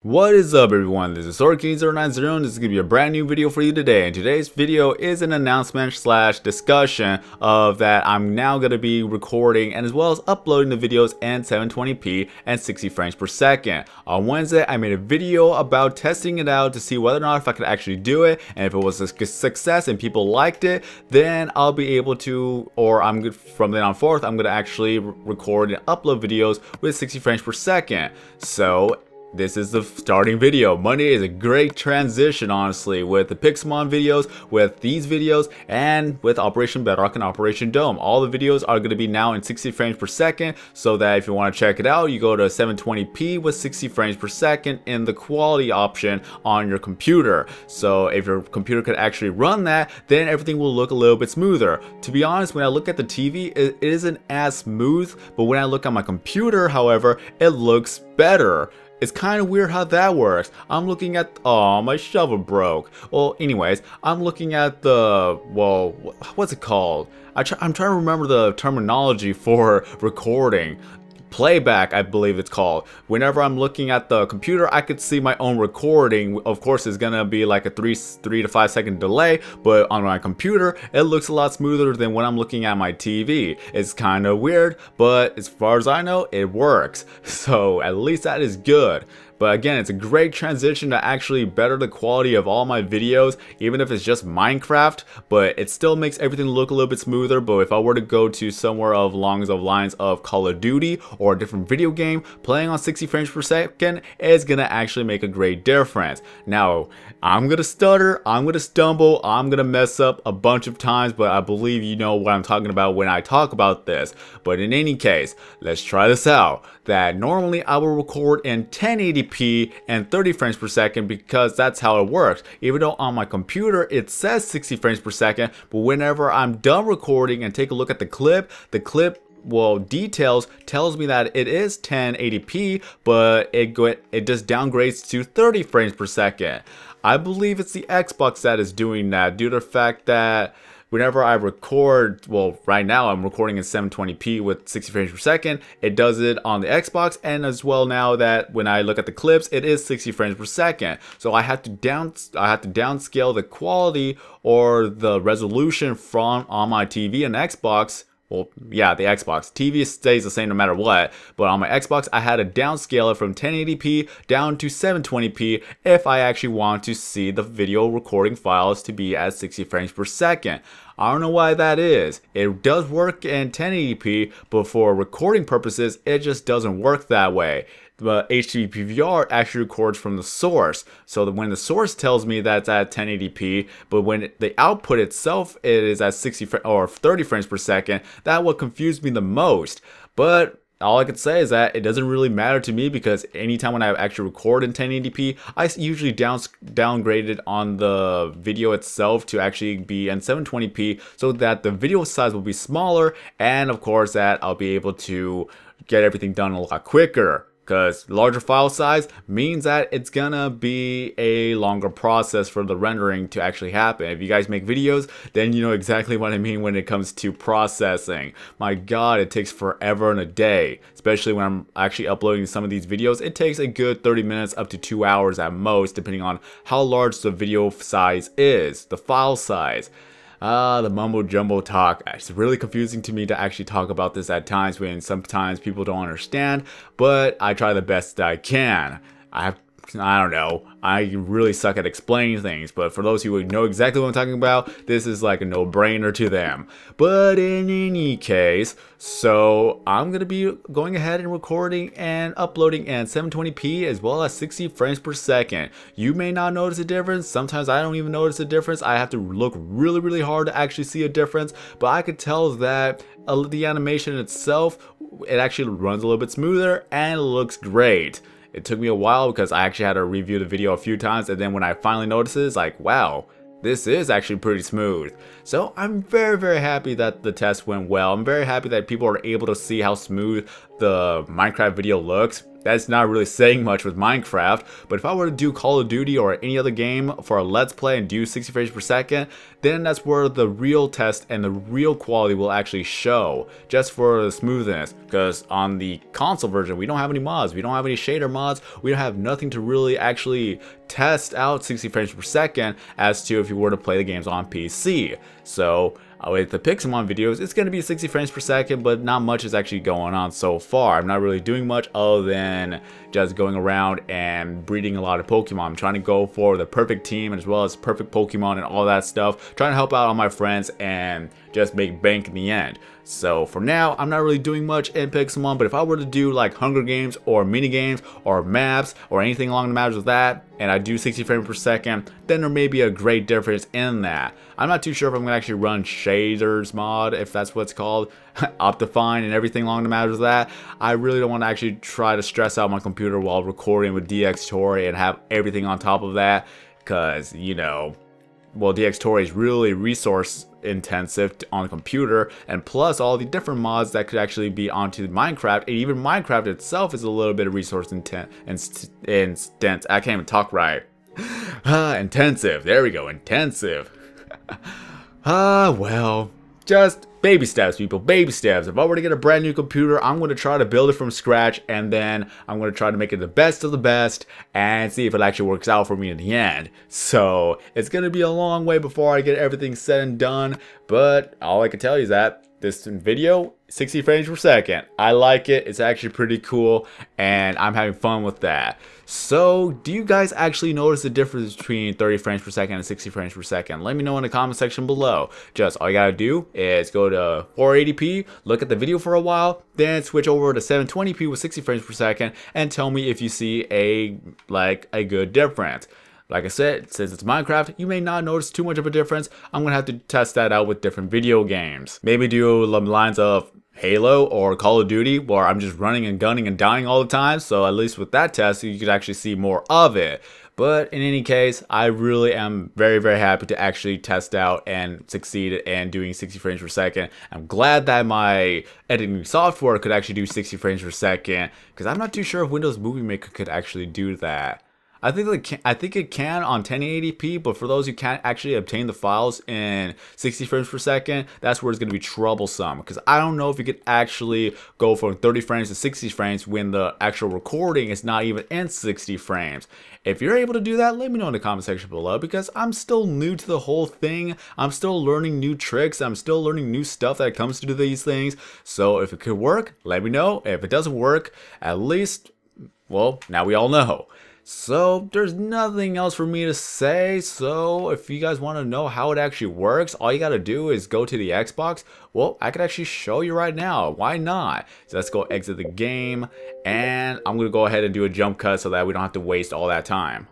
What is up, everyone? This is SwordKing090 and this is going to be a brand new video for you today. And today's video is an announcement slash discussion of that I'm now going to be recording and as well as uploading the videos in 720p and 60 frames per second. On Wednesday, I made a video about testing it out to see whether or not if I could actually do it, and if it was a success and people liked it, then I'll be able to, or I'm good from then on forth, I'm going to actually record and upload videos with 60 frames per second. So this is the starting video. Monday is a great transition, honestly, with the Pixelmon videos, with these videos, and with Operation Bedrock and Operation Dome. All the videos are going to be now in 60 frames per second, so that if you want to check it out, you go to 720p with 60 frames per second in the quality option on your computer. So if your computer could actually run that, then everything will look a little bit smoother. To be honest, when I look at the TV, it isn't as smooth, but when I look at my computer, however, it looks better. It's kind of weird how that works. I'm looking at, oh, my shovel broke. Well, anyways, I'm looking at the, well, what's it called? I'm trying to remember the terminology for recording. Playback, I believe it's called. Whenever I'm looking at the computer, I could see my own recording. Of course, it's gonna be like a 3 to 5 second delay, but on my computer, it looks a lot smoother than when I'm looking at my TV. It's kind of weird, but as far as I know, it works. So at least that is good. But again, it's a great transition to actually better the quality of all my videos, even if it's just Minecraft, but it still makes everything look a little bit smoother. But if I were to go to somewhere along the lines of Call of Duty or a different video game, playing on 60 frames per second is gonna actually make a great difference. Now, I'm gonna stutter, I'm gonna stumble, I'm gonna mess up a bunch of times, but I believe you know what I'm talking about when I talk about this. But in any case, let's try this out. That normally I will record in 1080p and 30 frames per second because that's how it works. Even though on my computer it says 60 frames per second, but whenever I'm done recording and take a look at the clip, well, details tells me that it is 1080p, but it just downgrades to 30 frames per second. I believe it's the Xbox that is doing that due to the fact that whenever I record, well, right now I'm recording in 720p with 60 frames per second. It does it on the Xbox, and as well now that when I look at the clips, it is 60 frames per second. So I have to downscale the quality or the resolution from on my TV and Xbox. Well, yeah, the Xbox. TV stays the same no matter what, but on my Xbox, I had to downscale it from 1080p down to 720p if I actually want to see the video recording files to be at 60 frames per second. I don't know why that is. It does work in 1080p, but for recording purposes, it just doesn't work that way. But HDPVR actually records from the source, so that when the source tells me that's at 1080p, but when the output itself it is at 60 or 30 frames per second, that would confuse me the most. But all I could say is that it doesn't really matter to me because anytime when I actually record in 1080p, I usually downgrade it on the video itself to actually be in 720p so that the video size will be smaller, and of course that I'll be able to get everything done a lot quicker. Because larger file size means that it's gonna be a longer process for the rendering to actually happen. If you guys make videos, then you know exactly what I mean when it comes to processing. My god, it takes forever and a day. Especially when I'm actually uploading some of these videos, it takes a good 30 minutes up to 2 hours at most, depending on how large the video size is, the file size. The mumbo jumbo talk. It's really confusing to me to actually talk about this at times when sometimes people don't understand, but I try the best I can. I don't know, I really suck at explaining things, but for those who would know exactly what I'm talking about, this is like a no-brainer to them. But in any case, so I'm gonna be going ahead and recording and uploading in 720p as well as 60 frames per second. You may not notice a difference. Sometimes I don't even notice a difference. I have to look really hard to actually see a difference, but I could tell that the animation itself, it actually runs a little bit smoother and it looks great. It took me a while because I actually had to review the video a few times, and then when I finally noticed it, it's like, wow, this is actually pretty smooth. So I'm very happy that the test went well. I'm very happy that people are able to see how smooth the Minecraft video looks. that's not really saying much with Minecraft. But if I were to do Call of Duty or any other game for a Let's Play and do 60 frames per second, then that's where the real test and the real quality will actually show, just for the smoothness. Because on the console version, we don't have any mods, we don't have any shader mods, we don't have nothing to really actually test out 60 frames per second as to if you were to play the games on PC. So with the Pixelmon videos, it's going to be 60 frames per second, but not much is actually going on so far. I'm not really doing much other than just going around and breeding a lot of Pokemon. I'm trying to go for the perfect team as well as perfect Pokemon and all that stuff. Trying to help out all my friends and just make bank in the end. So for now, I'm not really doing much in Pixelmon, but if I were to do like Hunger Games or mini games or maps or anything along the matters with that, and I do 60 frames per second, then there may be a great difference in that. I'm not too sure if I'm going to actually run shaders mod, if that's what it's called, Optifine and everything along the matters with that. I really don't want to actually try to stress out my computer while recording with DxTory and have everything on top of that, because, you know, well, DxTory is really resource intensive on the computer, and plus all the different mods that could actually be onto Minecraft, and even Minecraft itself is a little bit of resource intense. I can't even talk right. Intensive. There we go. Intensive. Well, just baby steps, people. Baby steps. If I were to get a brand new computer, I'm going to try to build it from scratch, and then I'm going to try to make it the best of the best and see if it actually works out for me in the end. So it's going to be a long way before I get everything said and done, but all I can tell you is that this video, 60 frames per second. I like it. It's actually pretty cool, and I'm having fun with that. So, do you guys actually notice the difference between 30 frames per second and 60 frames per second? Let me know in the comment section below. Just all you gotta do is go to 480p, look at the video for a while, then switch over to 720p with 60 frames per second, and tell me if you see a good difference. Like I said, since it's Minecraft, you may not notice too much of a difference. I'm going to have to test that out with different video games. Maybe do the lines of Halo or Call of Duty, where I'm just running and gunning and dying all the time. So at least with that test, you could actually see more of it. But in any case, I really am very, very happy to actually test out and succeed in doing 60 frames per second. I'm glad that my editing software could actually do 60 frames per second, because I'm not too sure if Windows Movie Maker could actually do that. I think it can on 1080p, but for those who can't actually obtain the files in 60 frames per second, that's where it's going to be troublesome, because I don't know if you could actually go from 30 frames to 60 frames when the actual recording is not even in 60 frames. If you're able to do that, let me know in the comment section below, because I'm still new to the whole thing. I'm still learning new tricks. I'm still learning new stuff that comes to these things. So if it could work, let me know. If it doesn't work, at least, well, now we all know. So there's nothing else for me to say. So if you guys want to know how it actually works, all you got to do is go to the Xbox. Well, I could actually show you right now. Why not? So let's go exit the game, and I'm going to go ahead and do a jump cut so that we don't have to waste all that time.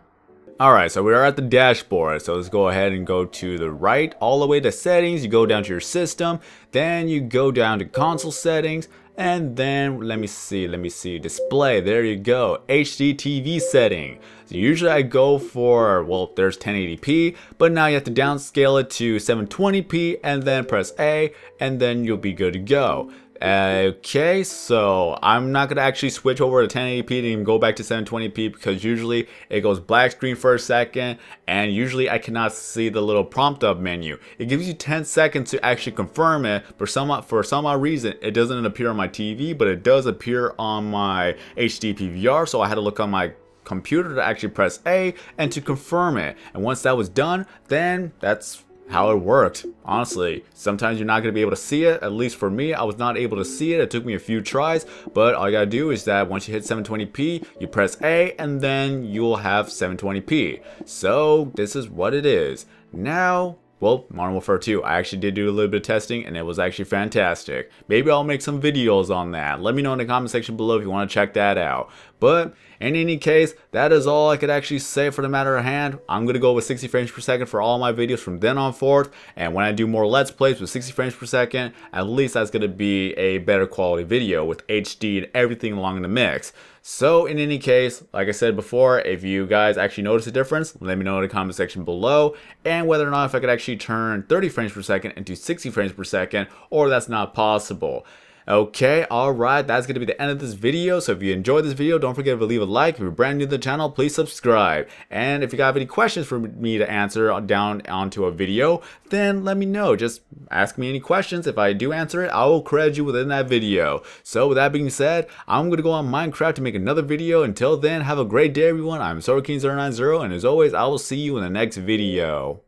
Alright, so we are at the dashboard, so let's go ahead and go to the right, all the way to settings. You go down to your system, then you go down to console settings, and then let me see, display, there you go, HD TV setting. So usually I go for, well, there's 1080p, but now you have to downscale it to 720p, and then press A, and then you'll be good to go. Okay, so I'm not going to actually switch over to 1080p and go back to 720p, because usually it goes black screen for a second, and usually I cannot see the little prompt up menu. It gives you 10 seconds to actually confirm it. For some odd reason, it doesn't appear on my TV, but it does appear on my HD PVR, so I had to look on my computer to actually press A and to confirm it. And once that was done, then that's how it worked. Honestly, sometimes you're not going to be able to see it. At least for me, I was not able to see it. It took me a few tries, but all you gotta do is that once you hit 720p, you press A, and then you'll have 720p. So this is what it is. Now, well, Modern Warfare 2, I actually did do a little bit of testing, and it was actually fantastic. Maybe I'll make some videos on that. Let me know in the comment section below if you want to check that out. But in any case, that is all I could actually say for the matter at hand. I'm going to go with 60 frames per second for all my videos from then on forth. And when I do more Let's Plays with 60 frames per second, at least that's going to be a better quality video with HD and everything along in the mix. So in any case, like I said before, if you guys actually notice a difference, let me know in the comment section below, and whether or not if I could actually turn 30 frames per second into 60 frames per second, or that's not possible. Okay, alright, that's going to be the end of this video. So if you enjoyed this video, don't forget to leave a like. If you're brand new to the channel, please subscribe. And if you have any questions for me to answer down onto a video, then let me know. Just ask me any questions. If I do answer it, I will credit you within that video. So with that being said, I'm going to go on Minecraft to make another video. Until then, have a great day everyone. I'm AnsellDesign, and as always, I will see you in the next video.